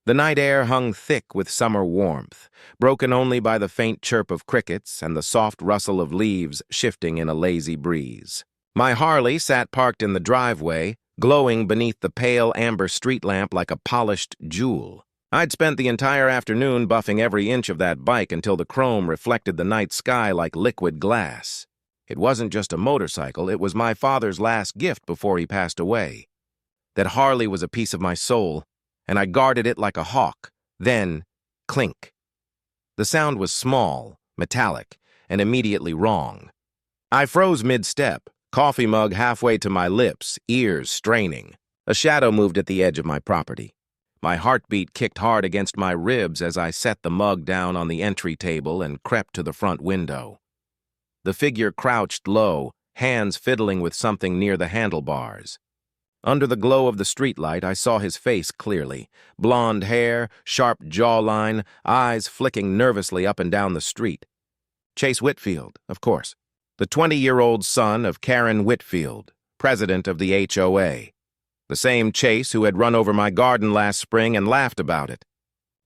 The night air hung thick with summer warmth, broken only by the faint chirp of crickets and the soft rustle of leaves shifting in a lazy breeze. My Harley sat parked in the driveway, glowing beneath the pale amber street lamp like a polished jewel. I'd spent the entire afternoon buffing every inch of that bike until the chrome reflected the night sky like liquid glass. It wasn't just a motorcycle, it was my father's last gift before he passed away. That Harley was a piece of my soul, and I guarded it like a hawk. Then, clink. The sound was small, metallic, and immediately wrong. I froze mid-step, coffee mug halfway to my lips, ears straining. A shadow moved at the edge of my property. My heartbeat kicked hard against my ribs as I set the mug down on the entry table and crept to the front window. The figure crouched low, hands fiddling with something near the handlebars. Under the glow of the streetlight, I saw his face clearly. Blonde hair, sharp jawline, eyes flicking nervously up and down the street. Chase Whitfield, of course. The 20-year-old son of Karen Whitfield, president of the HOA. The same Chase who had run over my garden last spring and laughed about it.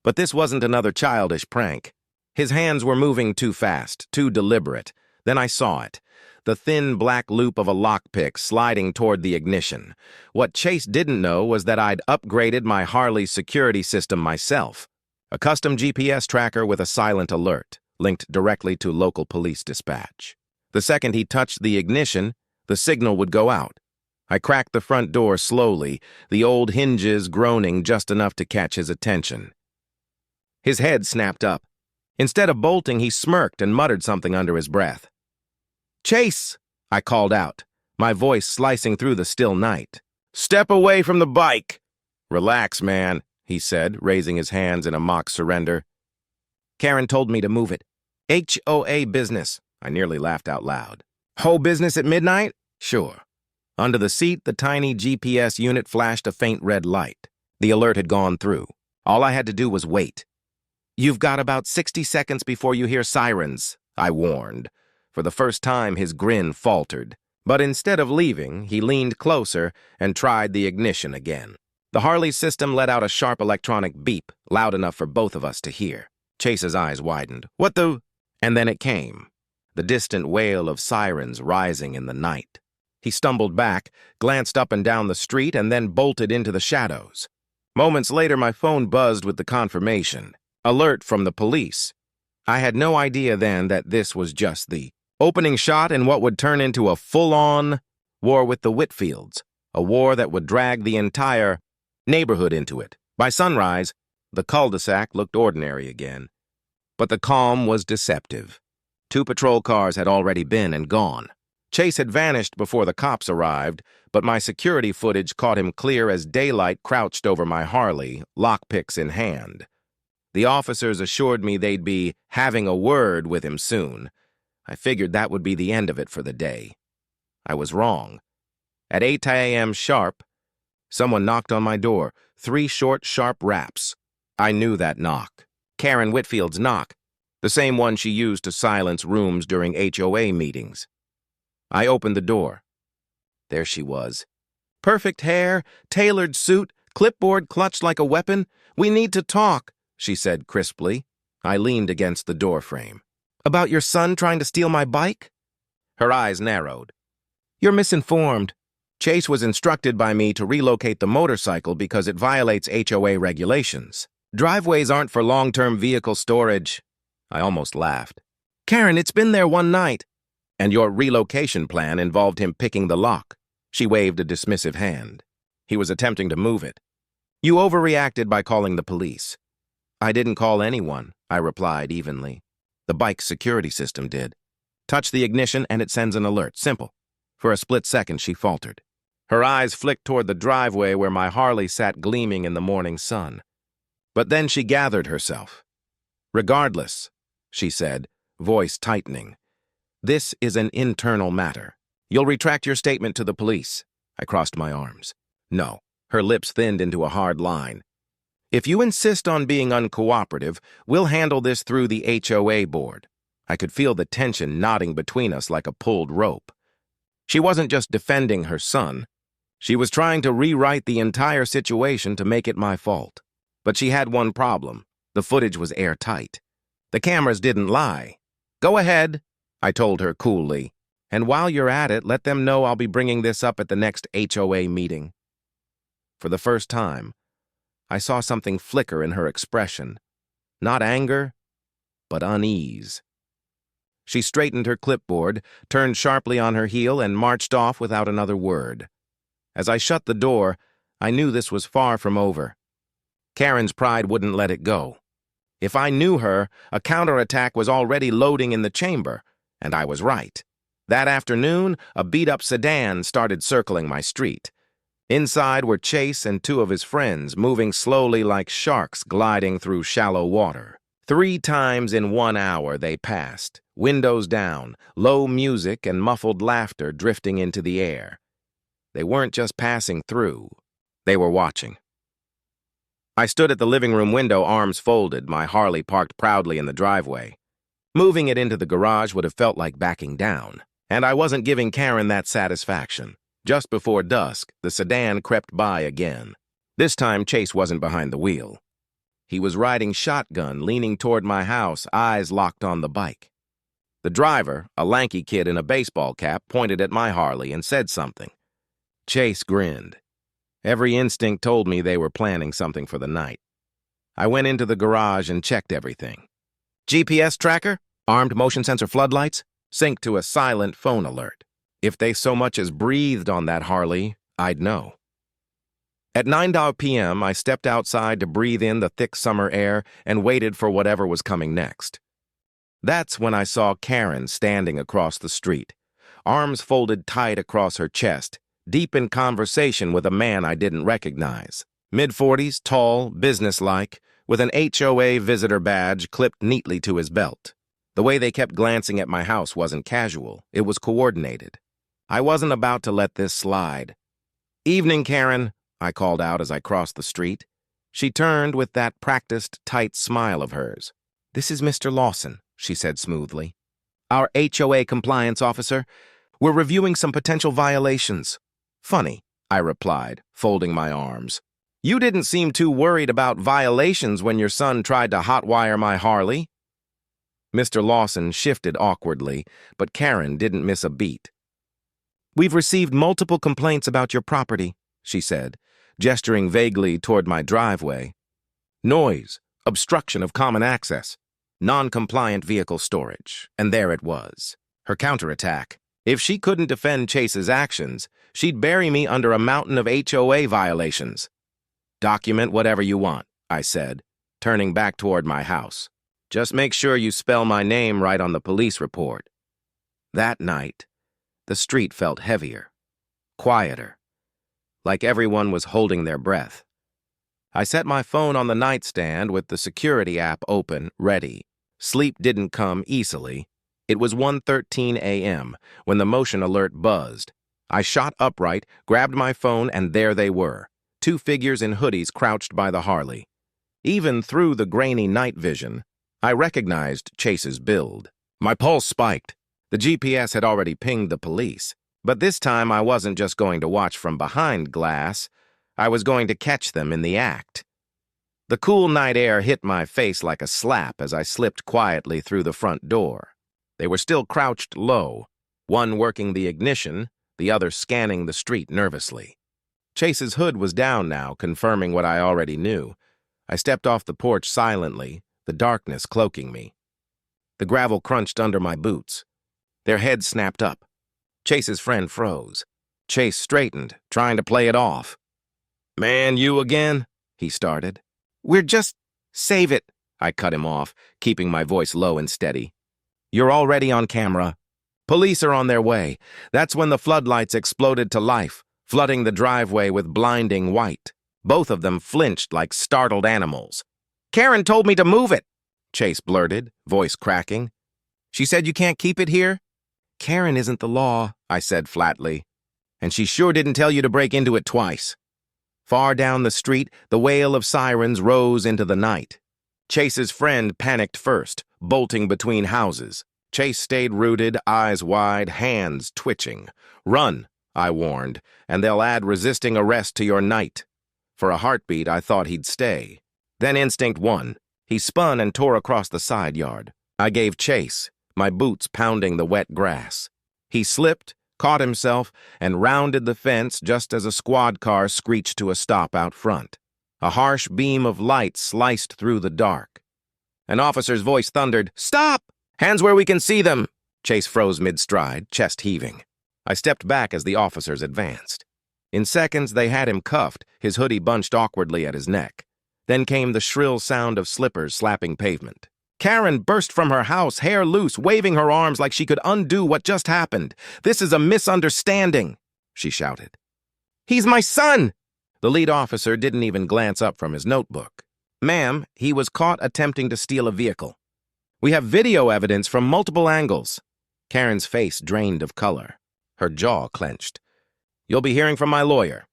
But this wasn't another childish prank. His hands were moving too fast, too deliberate. Then I saw it. The thin black loop of a lockpick sliding toward the ignition. What Chase didn't know was that I'd upgraded my Harley's security system myself. A custom GPS tracker with a silent alert, linked directly to local police dispatch. The second he touched the ignition, the signal would go out. I cracked the front door slowly, the old hinges groaning just enough to catch his attention. His head snapped up. Instead of bolting, he smirked and muttered something under his breath. "Chase!" I called out, my voice slicing through the still night. "Step away from the bike!" "Relax, man," he said, raising his hands in a mock surrender. "Karen told me to move it. HOA business." I nearly laughed out loud. "Whole business at midnight?" "Sure." Under the seat, the tiny GPS unit flashed a faint red light. The alert had gone through. All I had to do was wait. "You've got about 60 seconds before you hear sirens," I warned. For the first time, his grin faltered. But instead of leaving, he leaned closer and tried the ignition again. The Harley system let out a sharp electronic beep, loud enough for both of us to hear. Chase's eyes widened. "What the—" And then it came. The distant wail of sirens rising in the night. He stumbled back, glanced up and down the street, and then bolted into the shadows. Moments later, my phone buzzed with the confirmation. Alert from the police. I had no idea then that this was just the opening shot in what would turn into a full-on war with the Whitfields, a war that would drag the entire neighborhood into it. By sunrise, the cul-de-sac looked ordinary again. But the calm was deceptive. 2 patrol cars had already been and gone. Chase had vanished before the cops arrived, but my security footage caught him clear as daylight crouched over my Harley, lockpicks in hand. The officers assured me they'd be having a word with him soon. I figured that would be the end of it for the day. I was wrong. At 8 a.m. sharp, someone knocked on my door, 3 short, sharp raps. I knew that knock. Karen Whitfield's knock, the same one she used to silence rooms during HOA meetings. I opened the door. There she was. Perfect hair, tailored suit, clipboard clutched like a weapon. "We need to talk," she said crisply. I leaned against the doorframe. "About your son trying to steal my bike?" Her eyes narrowed. "You're misinformed. Chase was instructed by me to relocate the motorcycle because it violates HOA regulations. Driveways aren't for long-term vehicle storage." I almost laughed. "Karen, it's been there one night." "And your relocation plan involved him picking the lock." She waved a dismissive hand. "He was attempting to move it. You overreacted by calling the police." "I didn't call anyone," I replied evenly. "The bike's security system did. Touch the ignition and it sends an alert. Simple." For a split second, she faltered. Her eyes flicked toward the driveway where my Harley sat gleaming in the morning sun. But then she gathered herself. "Regardless," she said, voice tightening, "this is an internal matter. You'll retract your statement to the police." I crossed my arms. "No." Her lips thinned into a hard line. "If you insist on being uncooperative, we'll handle this through the HOA board." I could feel the tension knotting between us like a pulled rope. She wasn't just defending her son. She was trying to rewrite the entire situation to make it my fault. But she had one problem. The footage was airtight. The cameras didn't lie. "Go ahead," I told her coolly. "And while you're at it, let them know I'll be bringing this up at the next HOA meeting." For the first time, I saw something flicker in her expression. Not anger, but unease. She straightened her clipboard, turned sharply on her heel, and marched off without another word. As I shut the door, I knew this was far from over. Karen's pride wouldn't let it go. If I knew her, a counterattack was already loading in the chamber, and I was right. That afternoon, a beat-up sedan started circling my street. Inside were Chase and two of his friends, moving slowly like sharks gliding through shallow water. 3 times in 1 hour they passed, windows down, low music and muffled laughter drifting into the air. They weren't just passing through. They were watching. I stood at the living room window, arms folded, my Harley parked proudly in the driveway. Moving it into the garage would have felt like backing down, and I wasn't giving Karen that satisfaction. Just before dusk, the sedan crept by again. This time, Chase wasn't behind the wheel. He was riding shotgun, leaning toward my house, eyes locked on the bike. The driver, a lanky kid in a baseball cap, pointed at my Harley and said something. Chase grinned. Every instinct told me they were planning something for the night. I went into the garage and checked everything. GPS tracker? Armed motion sensor floodlights? Sync to a silent phone alert. If they so much as breathed on that Harley, I'd know. At 9 p.m., I stepped outside to breathe in the thick summer air and waited for whatever was coming next. That's when I saw Karen standing across the street, arms folded tight across her chest, deep in conversation with a man I didn't recognize. Mid-40s, tall, businesslike, with an HOA visitor badge clipped neatly to his belt. The way they kept glancing at my house wasn't casual, it was coordinated. I wasn't about to let this slide. "Evening, Karen," I called out as I crossed the street. She turned with that practiced, tight smile of hers. "This is Mr. Lawson," she said smoothly. "Our HOA compliance officer. We're reviewing some potential violations." "Funny," I replied, folding my arms. "You didn't seem too worried about violations when your son tried to hotwire my Harley." Mr. Lawson shifted awkwardly, but Karen didn't miss a beat. "We've received multiple complaints about your property," she said, gesturing vaguely toward my driveway. "Noise, obstruction of common access, non-compliant vehicle storage." And there it was, her counterattack. If she couldn't defend Chase's actions, she'd bury me under a mountain of HOA violations. "Document whatever you want," I said, turning back toward my house. "Just make sure you spell my name right on the police report." That night, the street felt heavier, quieter, like everyone was holding their breath. I set my phone on the nightstand with the security app open, ready. Sleep didn't come easily. It was 1:13 a.m. when the motion alert buzzed. I shot upright, grabbed my phone, and there they were, 2 figures in hoodies crouched by the Harley. Even through the grainy night vision, I recognized Chase's build. My pulse spiked. The GPS had already pinged the police. But this time I wasn't just going to watch from behind glass. I was going to catch them in the act. The cool night air hit my face like a slap as I slipped quietly through the front door. They were still crouched low, one working the ignition, the other scanning the street nervously. Chase's hood was down now, confirming what I already knew. I stepped off the porch silently, the darkness cloaking me. The gravel crunched under my boots. Their heads snapped up. Chase's friend froze. Chase straightened, trying to play it off. "Man, you again?" he started. "We're just... Save it," I cut him off, keeping my voice low and steady. "You're already on camera. Police are on their way." That's when the floodlights exploded to life, flooding the driveway with blinding white. Both of them flinched like startled animals. "Karen told me to move it," Chase blurted, voice cracking. "She said you can't keep it here?" "Karen isn't the law," I said flatly. "And she sure didn't tell you to break into it twice." Far down the street, the wail of sirens rose into the night. Chase's friend panicked first, bolting between houses. Chase stayed rooted, eyes wide, hands twitching. "Run," I warned, "and they'll add resisting arrest to your night." For a heartbeat, I thought he'd stay. Then instinct won. He spun and tore across the side yard. I gave chase, my boots pounding the wet grass. He slipped, caught himself, and rounded the fence just as a squad car screeched to a stop out front. A harsh beam of light sliced through the dark. An officer's voice thundered, "Stop! Hands where we can see them!" Chase froze mid-stride, chest heaving. I stepped back as the officers advanced. In seconds, they had him cuffed, his hoodie bunched awkwardly at his neck. Then came the shrill sound of slippers slapping pavement. Karen burst from her house, hair loose, waving her arms like she could undo what just happened. "This is a misunderstanding," she shouted. "He's my son!" The lead officer didn't even glance up from his notebook. "Ma'am, he was caught attempting to steal a vehicle. We have video evidence from multiple angles." Karen's face drained of color. Her jaw clenched. "You'll be hearing from my lawyer."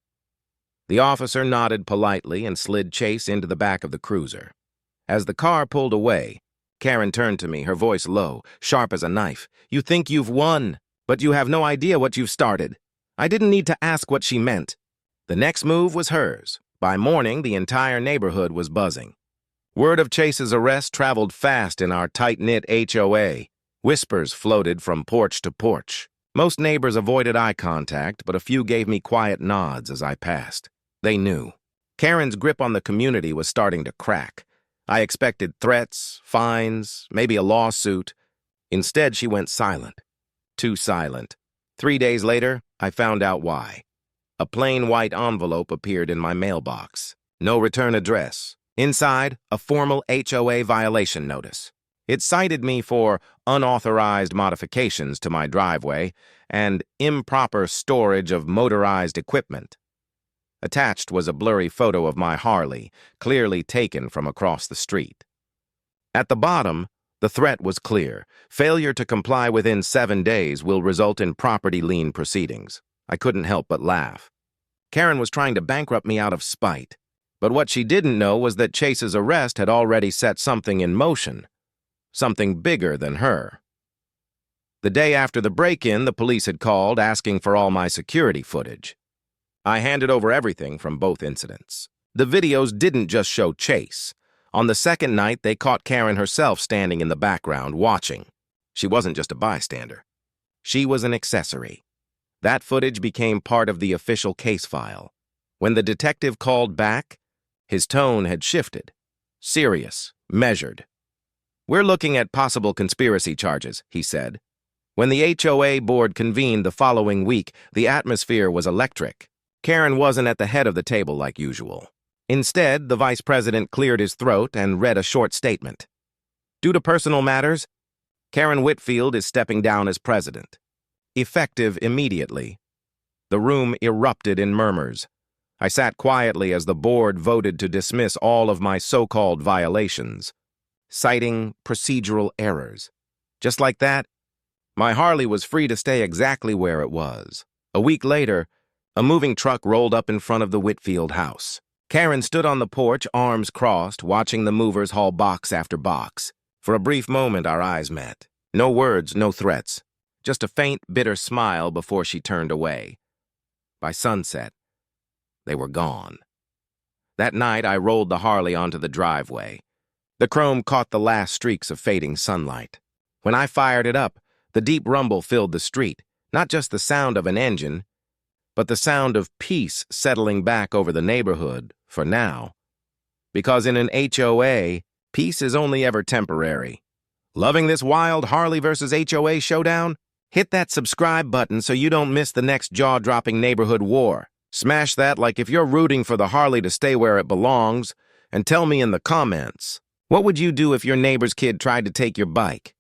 The officer nodded politely and slid Chase into the back of the cruiser. As the car pulled away, Karen turned to me, her voice low, sharp as a knife. "You think you've won, but you have no idea what you've started." I didn't need to ask what she meant. The next move was hers. By morning, the entire neighborhood was buzzing. Word of Chase's arrest traveled fast in our tight-knit HOA. Whispers floated from porch to porch. Most neighbors avoided eye contact, but a few gave me quiet nods as I passed. They knew. Karen's grip on the community was starting to crack. I expected threats, fines, maybe a lawsuit. Instead, she went silent. Too silent. 3 days later, I found out why. A plain white envelope appeared in my mailbox. No return address. Inside, a formal HOA violation notice. It cited me for unauthorized modifications to my driveway and improper storage of motorized equipment. Attached was a blurry photo of my Harley, clearly taken from across the street. At the bottom, the threat was clear. Failure to comply within 7 days will result in property lien proceedings. I couldn't help but laugh. Karen was trying to bankrupt me out of spite. But what she didn't know was that Chase's arrest had already set something in motion. Something bigger than her. The day after the break-in, the police had called asking for all my security footage. I handed over everything from both incidents. The videos didn't just show Chase. On the second night, they caught Karen herself standing in the background, watching. She wasn't just a bystander. She was an accessory. That footage became part of the official case file. When the detective called back, his tone had shifted. Serious, measured. "We're looking at possible conspiracy charges," he said. When the HOA board convened the following week, the atmosphere was electric. Karen wasn't at the head of the table like usual. Instead, the vice president cleared his throat and read a short statement. "Due to personal matters, Karen Whitfield is stepping down as president. Effective immediately." The room erupted in murmurs. I sat quietly as the board voted to dismiss all of my so-called violations, citing procedural errors. Just like that, my Harley was free to stay exactly where it was. A week later, a moving truck rolled up in front of the Whitfield house. Karen stood on the porch, arms crossed, watching the movers haul box after box. For a brief moment, our eyes met. No words, no threats. Just a faint, bitter smile before she turned away. By sunset, they were gone. That night, I rolled the Harley onto the driveway. The chrome caught the last streaks of fading sunlight. When I fired it up, the deep rumble filled the street, not just the sound of an engine, but the sound of peace settling back over the neighborhood, for now. Because in an HOA, peace is only ever temporary. Loving this wild Harley versus HOA showdown? Hit that subscribe button so you don't miss the next jaw-dropping neighborhood war. Smash that like if you're rooting for the Harley to stay where it belongs, and tell me in the comments, what would you do if your neighbor's kid tried to take your bike?